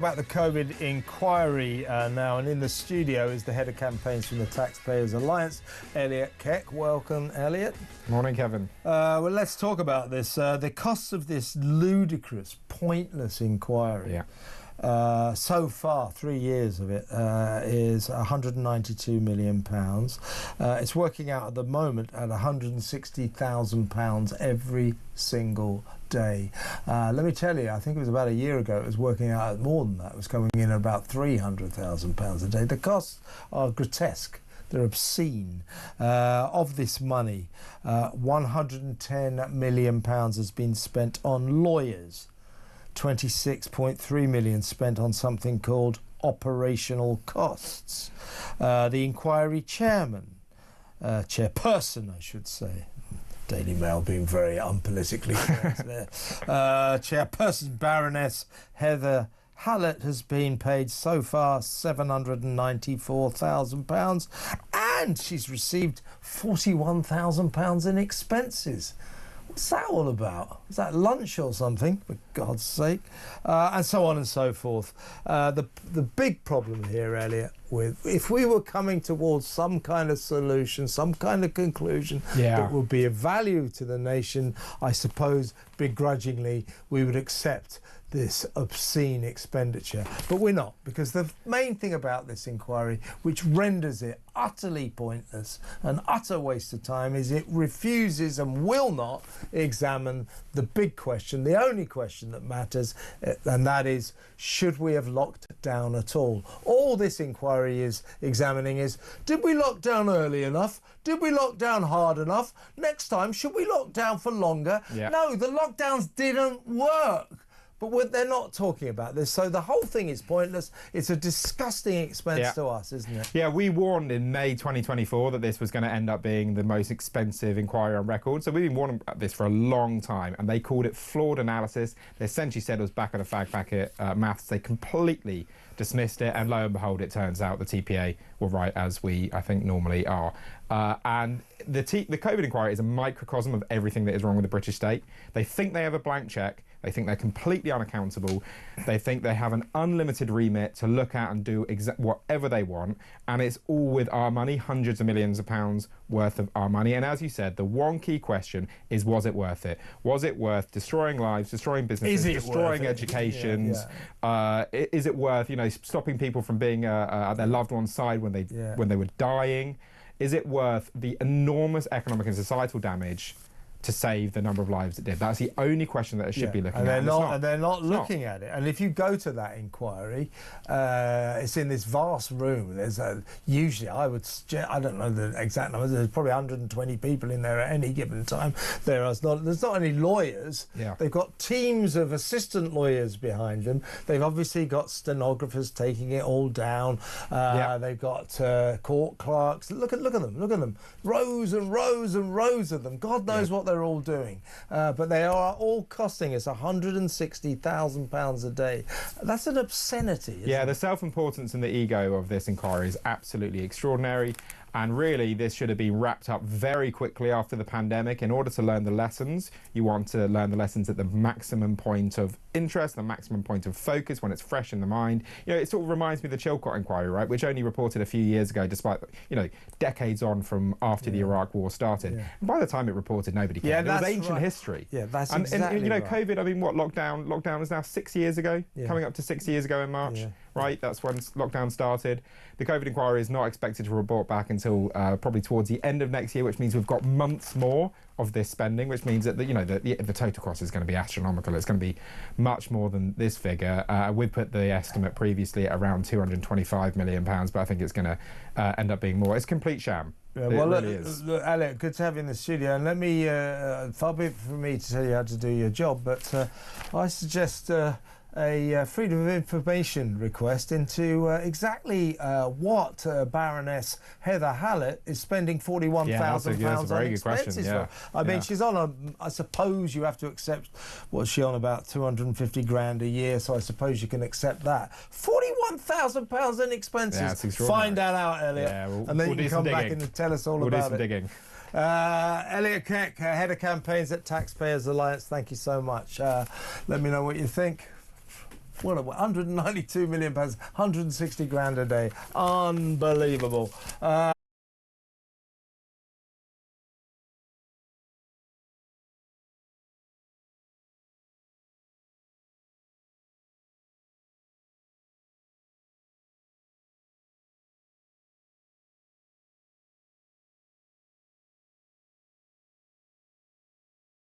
About the COVID inquiry now, and in the studio is the head of campaigns from the Taxpayers Alliance, Elliot Keck. Welcome, Elliot. Morning, Kevin. Well, let's talk about this. The costs of this ludicrous, pointless inquiry. So far, 3 years of it, is £192 million. It's working out at the moment at £160,000 every single day. Let me tell you, I think it was about a year ago, it was working out at more than that. It was coming in at about £300,000 a day. The costs are grotesque. They're obscene. Of this money, £110 million has been spent on lawyers. 26.3 million spent on something called operational costs. The inquiry chairperson, I should say. Daily Mail being very unpolitically correct there. Chairperson Baroness Heather Hallett has been paid so far £794,000, and she's received £41,000 in expenses. What's that all about? Is that lunch or something, for God's sake? And so on and so forth. The big problem here, Elliot, if we were coming towards some kind of solution, some kind of conclusion that would be of value to the nation, I suppose begrudgingly we would accept this obscene expenditure. But we're not, because the main thing about this inquiry, which renders it utterly pointless, an utter waste of time, is it refuses and will not examine the big question, the only question that matters, and that is, should we have locked down at all? All this inquiry is examining is, did we lock down early enough? Did we lock down hard enough? Next time, should we lock down for longer? No, the lockdowns didn't work. But they're not talking about this, so the whole thing is pointless. It's a disgusting expense to us, isn't it? Yeah, we warned in May 2024 that this was going to end up being the most expensive inquiry on record. So we've been warning about this for a long time, and they called it flawed analysis. They essentially said it was back of the fag packet maths. They completely dismissed it, and lo and behold, it turns out the TPA were right, as we, I think, normally are. And the COVID inquiry is a microcosm of everything that is wrong with the British state. They think they have a blank cheque. They think they're completely unaccountable. They think they have an unlimited remit to look at and do whatever they want. And it's all with our money, hundreds of millions of pounds worth of our money. And as you said, the one key question is, was it worth it? Was it worth destroying lives, destroying businesses, destroying educations? Is it worth, stopping people from being at their loved one's side when they were dying? Is it worth the enormous economic and societal damage to save the number of lives it did? That's the only question that it should be looking at. And they're not looking at it. And if you go to that inquiry, it's in this vast room. There's usually, I don't know the exact numbers, there's probably 120 people in there at any given time. There's not any lawyers. They've got teams of assistant lawyers behind them. They've obviously got stenographers taking it all down. They've got court clerks. Look at them. Rows and rows and rows of them. God knows what they're all doing, but they are all costing us £160,000 a day. That's an obscenity, isn't it? The self-importance and the ego of this inquiry is absolutely extraordinary. And really, this should have been wrapped up very quickly after the pandemic. In order to learn the lessons, you want to learn the lessons at the maximum point of interest, the maximum point of focus, when it's fresh in the mind. It sort of reminds me of the Chilcot inquiry, right, which only reported a few years ago, despite, decades on from after the Iraq War started. And by the time it reported, nobody cared. It was ancient history. That's and exactly right. COVID, I mean, lockdown is now 6 years ago, coming up to 6 years ago in March. Right, that's when lockdown started. The COVID inquiry is not expected to report back until probably towards the end of next year, which means we've got months more of this spending, which means that the total cost is going to be astronomical. It's going to be much more than this figure. We've put the estimate previously at around £225 million, but I think it's going to end up being more. It's a complete sham. Look, Elliot, good to have you in the studio. And let me, far be it from me to tell you how to do your job, but I suggest a freedom of information request into exactly what Baroness Heather Hallett is spending £41,000 on expenses for. I mean, she's on I suppose you have to accept, what's she on, about 250 grand a year, so I suppose you can accept that. £41,000 in expenses. That's extraordinary. Find that out, Elliot. And then you can come back and tell us all about it. Digging. Elliot Keck, head of campaigns at Taxpayers Alliance, thank you so much. Let me know what you think. What a 192 million pounds, 160 grand a day. Unbelievable.